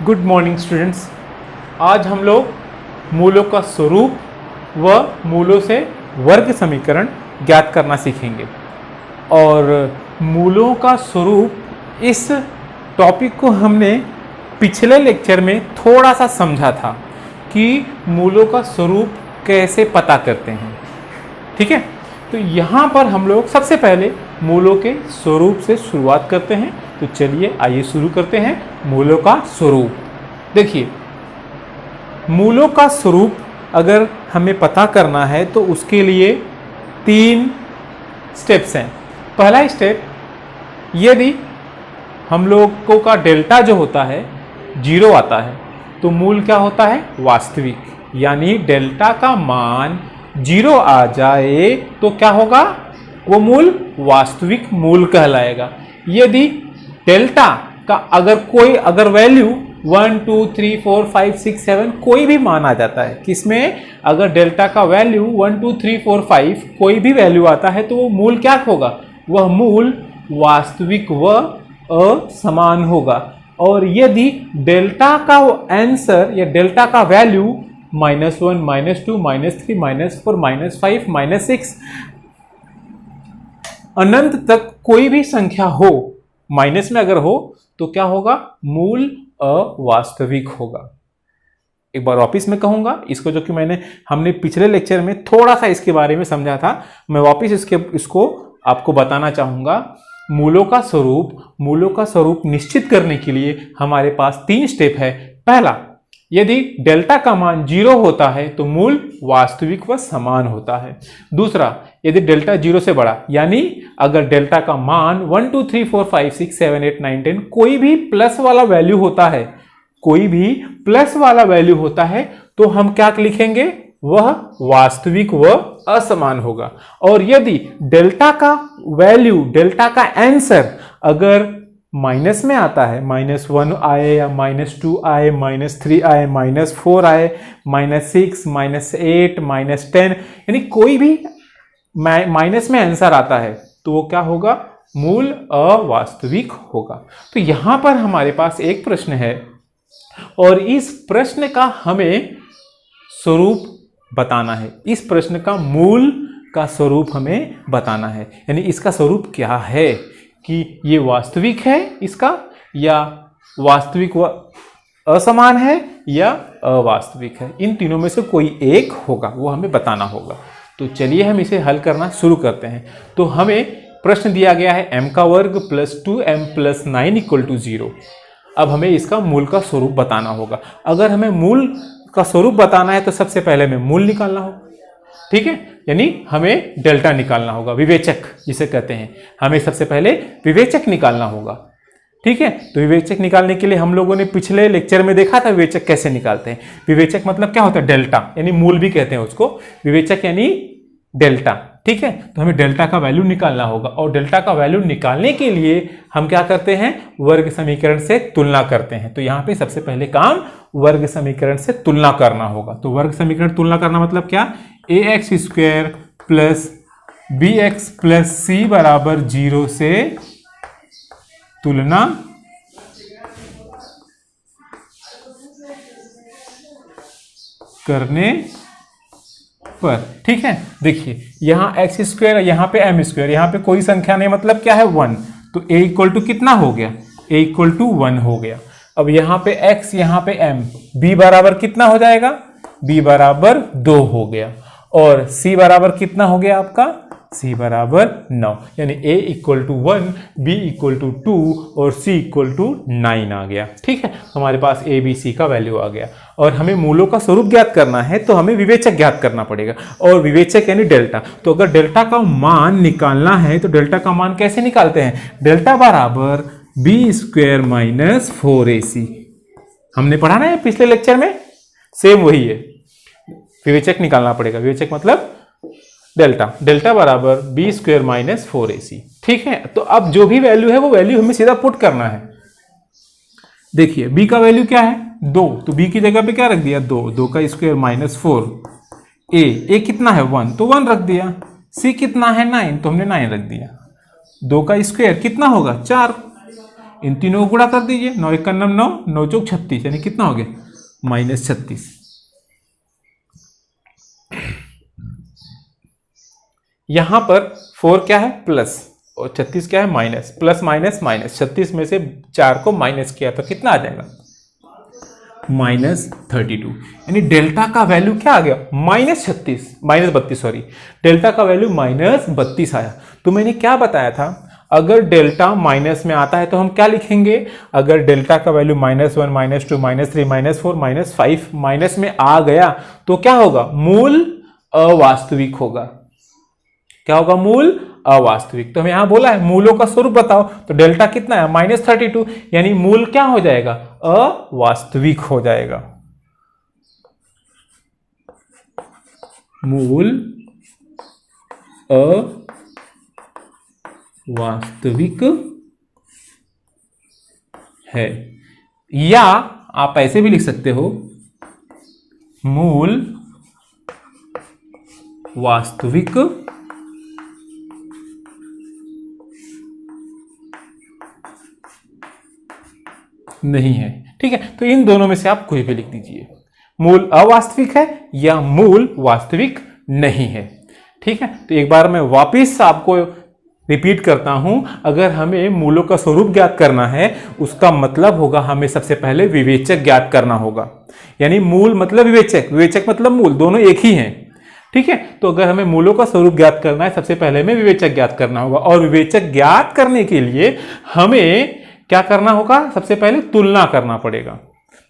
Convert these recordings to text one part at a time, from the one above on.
Good morning students. आज हम लोग मूलों का स्वरूप व मूलों से वर्ग समीकरण ज्ञात करना सीखेंगे। और मूलों का स्वरूप इस टॉपिक को हमने पिछले लेक्चर में थोड़ा सा समझा था कि मूलों का स्वरूप कैसे पता करते हैं। ठीक है, तो यहाँ पर हम लोग सबसे पहले मूलों के स्वरूप से शुरुआत करते हैं। तो चलिए आइए शुरू करते हैं मूलों का स्वरूप। देखिए, मूलों का स्वरूप अगर हमें पता करना है तो उसके लिए 3 स्टेप्स हैं। पहला स्टेप, यदि हम लोगों का डेल्टा जो होता है 0 आता है तो मूल क्या होता है? वास्तविक। यानी डेल्टा का मान 0 आ जाए तो क्या होगा? वो मूल वास्तविक मूल कहलाएगा। यदि डेल्टा का अगर वैल्यू 1 2 3 4 5 6 7 कोई भी मान आ जाता है, किसमें? अगर डेल्टा का वैल्यू 1 2 3 4 5 कोई भी वैल्यू आता है तो वो मूल क्या होगा? वह मूल वास्तविक व असमान होगा। और यदि डेल्टा का आंसर या डेल्टा का वैल्यू -1 -2 -3 -4 -5 -6 अनंत तक कोई भी संख्या हो, माइनस में अगर हो तो क्या होगा? मूल अवास्तविक होगा। एक बार वापिस मैं कहूंगा इसको, जो कि हमने पिछले लेक्चर में थोड़ा सा इसके बारे में समझा था। मैं वापिस इसको आपको बताना चाहूंगा। मूलों का स्वरूप निश्चित करने के लिए हमारे पास 3 स्टेप है। पहला, यदि डेल्टा का मान 0 होता है तो मूल वास्तविक व समान होता है। दूसरा, यदि डेल्टा 0 से बड़ा, यानी अगर डेल्टा का मान 1 2 3 4 5 6 7 8 9 10 कोई भी प्लस वाला वैल्यू होता है, तो हम क्या लिखेंगे? वह वास्तविक व असमान होगा। और यदि डेल्टा का आंसर अगर माइनस में आता है, -1 आए या -2 आए, -3 आए, -4 आए, -6 -8 -10, यानी कोई भी माइनस में आंसर आता है तो वो क्या होगा? मूल अवास्तविक होगा। तो यहां पर हमारे पास एक प्रश्न है और इस प्रश्न का हमें स्वरूप बताना है। इस प्रश्न का मूल का स्वरूप हमें बताना है। यानी इसका स्वरूप क्या है कि ये वास्तविक है इसका, या वास्तविक व असमान है, या अवास्तविक है। इन तीनों में से कोई एक होगा, वो हमें बताना होगा। तो चलिए हम इसे हल करना शुरू करते हैं। तो हमें प्रश्न दिया गया है m का वर्ग + 2m + 9 = 0। अब हमें इसका मूल का स्वरूप बताना होगा। अगर हमें मूल का स्वरूप बताना है तो सबसे पहले हमें मूल निकालना होगा। ठीक है, यानी हमें डेल्टा निकालना होगा, विवेचक जिसे कहते हैं। हमें सबसे पहले विवेचक निकालना होगा। ठीक है, तो विवेचक निकालने के लिए हम लोगों ने पिछले लेक्चर में देखा था विवेचक कैसे निकालते हैं। विवेचक मतलब क्या होता है? डेल्टा, यानी मूल भी कहते हैं उसको। विवेचक यानी डेल्टा। ठीक है, तो हमें डेल्टा का वैल्यू निकालना होगा। और डेल्टा का वैल्यू निकालने के लिए हम क्या करते हैं? वर्ग समीकरण से तुलना करते हैं। तो यहाँ पे सबसे पहले काम वर्ग समीकरण से तुलना करना होगा। तो वर्ग समीकरण तुलना करना मतलब क्या? ax² + bx + c = 0 से तुलना करने पर। ठीक है, देखिए यहां x², यहां पे m², यहां पे कोई संख्या नहीं, मतलब क्या है? 1। तो a = कितना हो गया? a = 1 हो गया। अब यहां पे x, यहां पे m, b बराबर कितना हो जाएगा? b बराबर 2 हो गया। और c बराबर कितना हो गया आपका? c बराबर 9। यानी a = 1, b = 2 और c = 9 आ गया। ठीक है, हमारे पास a b c का वैल्यू आ गया। और हमें मूलों का स्वरूप ज्ञात करना है तो हमें विवेचक ज्ञात करना पड़ेगा। और विवेचक यानी डेल्टा। तो अगर डेल्टा का मान निकालना है तो डेल्टा का मान कैसे निकालते हैं? डेल्टा बराबर b² - 4ac। हमने पढ़ा ना पिछले लेक्चर में, सेम वही है। विवेचक निकालना पड़ेगा। विवेचक मतलब डेल्टा बराबर b² - 4ac। ठीक है, तो अब जो भी वैल्यू है वो वैल्यू हमें सीधा पुट करना है। देखिए b का वैल्यू क्या है? 2। तो b की जगह पे क्या रख दिया? 2 का स्क्वायर -4। a कितना है? 1, तो 1 रख दिया। c कितना है? 9, तो हमने 9 रख दिया। 2 का स्क्वायर कितना होगा? 4। इन तीनों को गुणा कर दीजिए, 9 1 9, 9 9 चौक 36, यानी कितना हो गया -36। यहां पर 4 क्या है प्लस और 36 क्या है माइनस, प्लस माइनस माइनस, 36 में से 4 को माइनस किया तो कितना आ जाएगा -32, यानी डेल्टा का वैल्यू क्या आ गया -32 सॉरी, डेल्टा का वैल्यू -32 आया। तो मैंने क्या बताया था, अगर डेल्टा माइनस में आता है तो हम क्या लिखेंगे, अगर डेल्टा का वैल्यू -1 -2 -3 -4 -5 माइनस में आ गया तो क्या होगा, मूल अवास्तविक होगा। क्या होगा, मूल अवास्तविक। तो हमें यहां बोला है मूलों का स्वरूप बताओ, तो डेल्टा कितना है -32, यानी मूल क्या हो जाएगा, अवास्तविक हो जाएगा। मूल अवास्तविक है, या आप ऐसे भी लिख सकते हो, मूल वास्तविक नहीं है। ठीक है, तो इन दोनों में से आप कोई भी लिख दीजिए, मूल अवास्तविक है या मूल वास्तविक नहीं है। ठीक है, तो एक बार मैं वापस आपको रिपीट करता हूं, अगर हमें मूलों का स्वरूप ज्ञात करना है उसका मतलब होगा हमें सबसे पहले विवेचक ज्ञात करना होगा, यानी मूल मतलब विवेचक, विवेचक मतलब मूल, दोनों एक ही हैं। ठीक है, तो अगर हमें मूलों का स्वरूप ज्ञात करना है सबसे पहले हमें विवेचक ज्ञात करना होगा, और विवेचक ज्ञात करने के लिए हमें क्या करना होगा, सबसे पहले तुलना करना पड़ेगा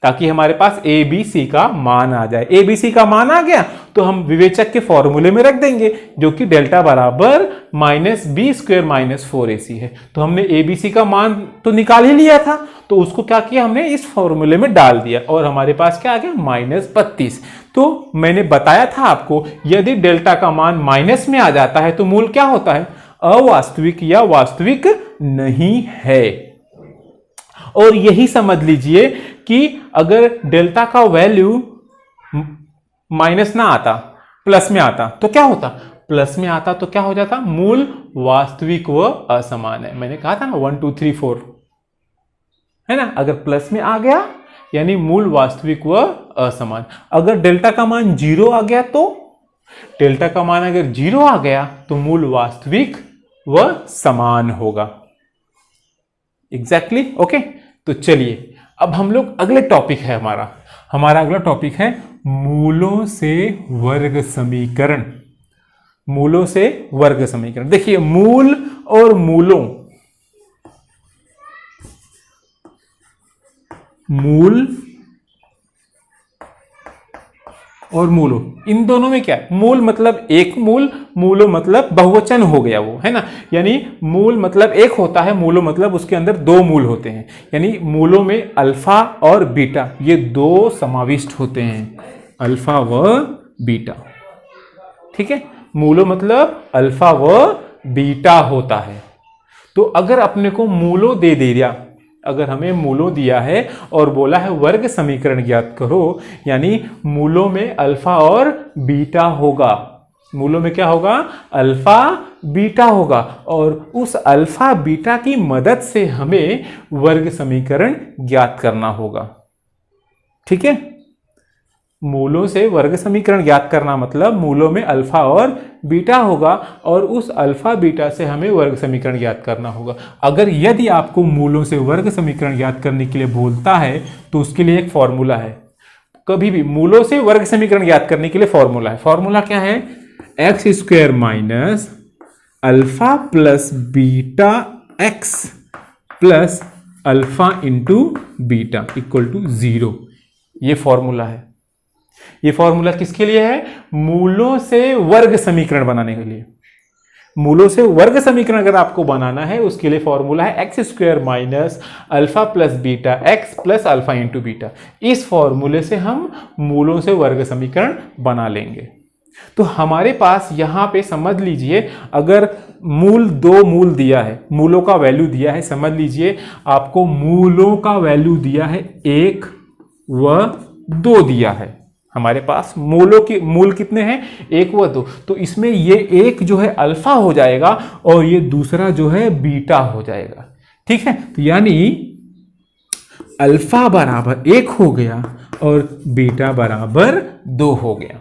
ताकि हमारे पास ए बी सी का मान आ जाए। ए बी सी का मान आ गया तो हम विवेचक के फॉर्मूले में रख देंगे, जो कि डेल्टा बराबर -b² - 4ac है। तो हमने ए बी सी का मान तो निकाल ही लिया था, तो उसको क्या किया, हमने इस फॉर्मूले में डाल दिया और हमारे पास क्या आ गया -32। तो मैंने बताया था आपको, यदि डेल्टा का मान माइनस में आ जाता है तो मूल क्या होता है, अवास्तविक या वास्तविक नहीं है। और यही समझ लीजिए कि अगर डेल्टा का वैल्यू माइनस ना आता, प्लस में आता तो क्या होता, प्लस में आता तो क्या हो जाता, मूल वास्तविक व असमान है। मैंने कहा था ना 1 2 3 4 है ना, अगर प्लस में आ गया यानी मूल वास्तविक व असमान। अगर डेल्टा का मान 0 आ गया तो, डेल्टा का मान अगर 0 आ गया तो मूल वास्तविक व समान होगा। Exactly okay. तो चलिए अब हम लोग अगले टॉपिक है, हमारा अगला टॉपिक है मूलों से वर्ग समीकरण। मूलों से वर्ग समीकरण। देखिए मूल और मूलों, मूल और मूलों, इन दोनों में क्या है, मूल मतलब एक मूल, मूलों मतलब बहुवचन हो गया वो, है ना, यानी मूल मतलब एक होता है, मूलों मतलब उसके अंदर 2 मूल होते हैं, यानी मूलों में अल्फा और बीटा ये 2 समाविष्ट होते हैं, अल्फा व बीटा। ठीक है, मूलों मतलब अल्फा व बीटा होता है। तो अगर अपने को मूलों दे दिया, अगर हमें मूलों दिया है और बोला है वर्ग समीकरण ज्ञात करो, यानी मूलों में अल्फा और बीटा होगा, मूलों में क्या होगा, अल्फा बीटा होगा, और उस अल्फा बीटा की मदद से हमें वर्ग समीकरण ज्ञात करना होगा। ठीक है, मूलों से वर्ग समीकरण ज्ञात करना मतलब मूलों में अल्फा और बीटा होगा और उस अल्फा बीटा से हमें वर्ग समीकरण ज्ञात करना होगा। अगर यदि आपको मूलों से वर्ग समीकरण ज्ञात करने के लिए बोलता है तो उसके लिए एक फॉर्मूला है। कभी भी मूलों से वर्ग समीकरण ज्ञात करने के लिए फॉर्मूला है। फॉर्मूला क्या है, x² minus alpha plus beta x plus alpha into beta equal to 0। ये फॉर्मूला है। ये फॉर्मूला किसके लिए है, मूलों से वर्ग समीकरण बनाने के लिए। मूलों से वर्ग समीकरण अगर आपको बनाना है उसके लिए फॉर्मूला है x² minus alpha plus beta x plus alpha into beta. इस फॉर्मूले से हम मूलों से वर्ग समीकरण बना लेंगे। तो हमारे पास यहां पे समझ लीजिए, अगर मूल 2 मूल दिया है, मूलों का वैल्यू दिया है, समझ लीजिए आपको मूलों का वैल्यू दिया है 1 व 2 दिया है। हमारे पास मूलों की मूल कितने हैं, 1 व 2। तो इसमें ये एक जो है अल्फा हो जाएगा और ये दूसरा जो है बीटा हो जाएगा। ठीक है, तो यानी अल्फा बराबर 1 हो गया और बीटा बराबर 2 हो गया।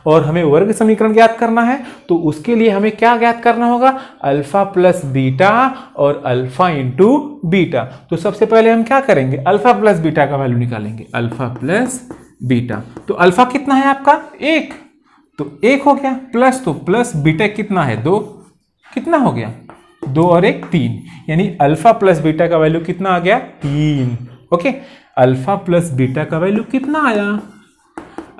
और हमें वर्ग समीकरण ज्ञात करना है, तो उसके लिए हमें क्या ज्ञात करना होगा, अल्फा प्लस बीटा और अल्फा इंटू बीटा। तो सबसे पहले हम क्या करेंगे, अल्फा प्लस बीटा का वैल्यू निकालेंगे, अल्फा प्लस बीटा। तो अल्फा कितना है आपका 1, तो 1 हो गया, प्लस तो प्लस बीटा कितना है 2, कितना हो गया 2 और 1 3, यानी अल्फा प्लस बीटा का वैल्यू कितना आ गया 3। ओके, अल्फा प्लस बीटा का वैल्यू कितना आया,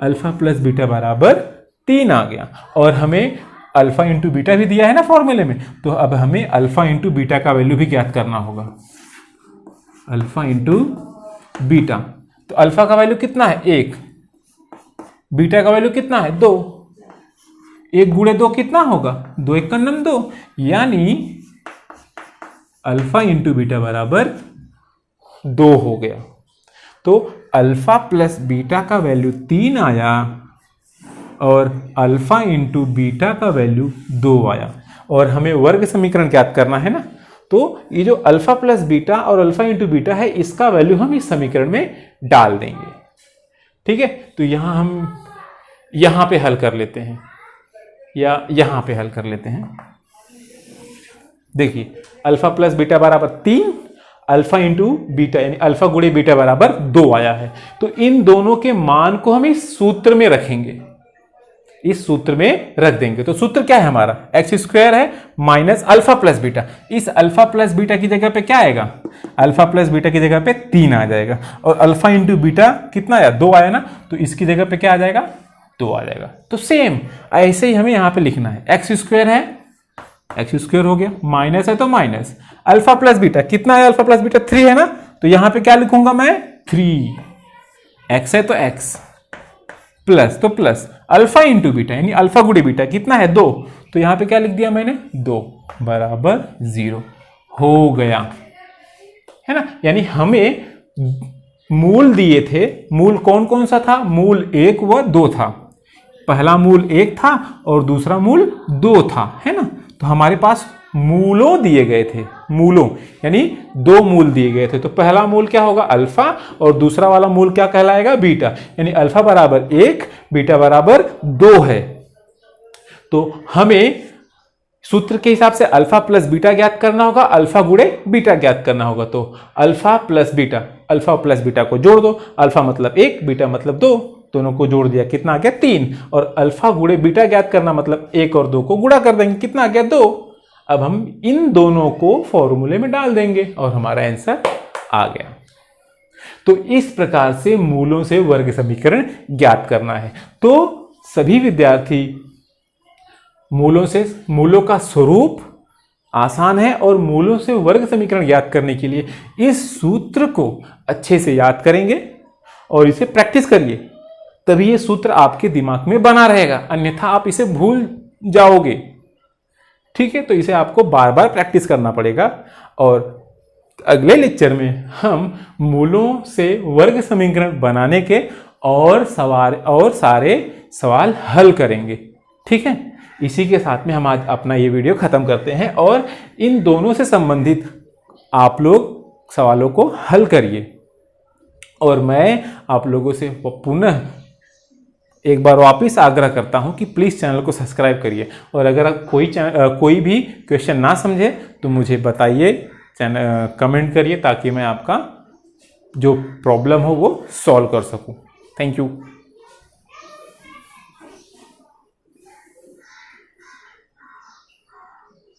अल्फा प्लस बीटा बराबर 3 आ गया। और हमें अल्फा इंटू बीटा भी दिया है ना फॉर्मूले में, तो अब हमें अल्फा इंटू बीटा का वैल्यू भी ज्ञात करना होगा, अल्फा इंटू बीटा। तो अल्फा का वैल्यू कितना है 1, बीटा का वैल्यू कितना है 2, 1 गुणे 2 कितना होगा 2 1 का 2, यानी अल्फा इंटू बीटा बराबर 2 हो गया। तो अल्फा प्लस बीटा का वैल्यू 3 आया और अल्फा इंटू बीटा का वैल्यू 2 आया। और हमें वर्ग समीकरण ज्ञात करना है ना, तो ये जो अल्फा प्लस बीटा और अल्फा इंटू बीटा है, इसका वैल्यू हम इस समीकरण में डाल देंगे। ठीक है, तो यहां हम यहां पे हल कर लेते हैं या यहां पे हल कर लेते हैं। देखिए अल्फा प्लस बीटा बराबर 3, अल्फा इंटू बीटा यानी अल्फा गुणे बीटा बराबर 2 आया है। तो इन दोनों के मान को हम इस सूत्र में रखेंगे, इस सूत्र में रख देंगे। तो सूत्र क्या है हमारा, एक्स स्क्वायर है माइनस अल्फा प्लस बीटा। इस अल्फा प्लस बीटा की जगह पे क्या आएगा, अल्फा प्लस बीटा की जगह पे 3 आ जाएगा, और अल्फा इंटू बीटा कितना आया 2 आया ना, तो इसकी जगह पे क्या आ जाएगा 2 आ जाएगा। तो सेम ऐसे ही हमें यहां पे लिखना है, एक्स स्क्वायर है, एक्स स्क्वायर हो गया, माइनस है तो माइनस अल्फा प्लस बीटा कितना है, अल्फा प्लस बीटा 3 है ना, तो यहां पे क्या लिखूंगा मैं 3, एक्स है तो एक्स, प्लस तो प्लस अल्फा इंटू बीटा यानी अल्फा गुणे बीटा कितना है 2, तो यहां पे क्या लिख दिया मैंने 2 बराबर 0 हो गया, है ना। यानी हमें मूल दिए थे, मूल कौन कौन सा था, मूल 1 व 2 था। पहला मूल 1 था और दूसरा मूल 2 था, है ना। तो हमारे पास मूलों दिए गए थे, मूलों यानी 2 मूल दिए गए थे। तो पहला मूल क्या होगा अल्फा और दूसरा वाला मूल क्या कहलाएगा बीटा, यानी अल्फा बराबर 1 बीटा बराबर 2 है। तो हमें सूत्र के हिसाब से अल्फा प्लस बीटा ज्ञात करना होगा, अल्फा गुणे बीटा ज्ञात करना होगा। तो alpha plus beta, alpha plus beta को जोड़ दो, अल्फा मतलब 1 बीटा मतलब 2, दोनों को जोड़ दिया कितना आ गया 3, और अल्फा गुणे बीटा ज्ञात करना मतलब 1 और 2 को गुणा कर देंगे, कितना आ गया 2। अब हम इन दोनों को फॉर्मूले में डाल देंगे और हमारा आंसर आ गया। तो इस प्रकार से मूलों से वर्ग समीकरण ज्ञात करना है। तो सभी विद्यार्थी मूलों का स्वरूप आसान है और मूलों से वर्ग समीकरण ज्ञात करने के लिए इस सूत्र को अच्छे से याद करेंगे और इसे प्रैक्टिस करिए, तभी ये सूत्र आपके दिमाग में बना रहेगा, अन्यथा आप इसे भूल जाओगे। ठीक है, तो इसे आपको बार बार प्रैक्टिस करना पड़ेगा। और अगले लेक्चर में हम मूलों से वर्ग समीकरण बनाने के और सारे सवाल हल करेंगे। ठीक है, इसी के साथ में हम आज अपना ये वीडियो खत्म करते हैं और इन दोनों से संबंधित आप लोग सवालों को हल करिए। और मैं आप लोगों से पुनः एक बार वापस आग्रह करता हूं कि प्लीज़ चैनल को सब्सक्राइब करिए, और अगर कोई भी क्वेश्चन ना समझे तो मुझे बताइए, कमेंट करिए, ताकि मैं आपका जो प्रॉब्लम हो वो सॉल्व कर सकूं। Thank you.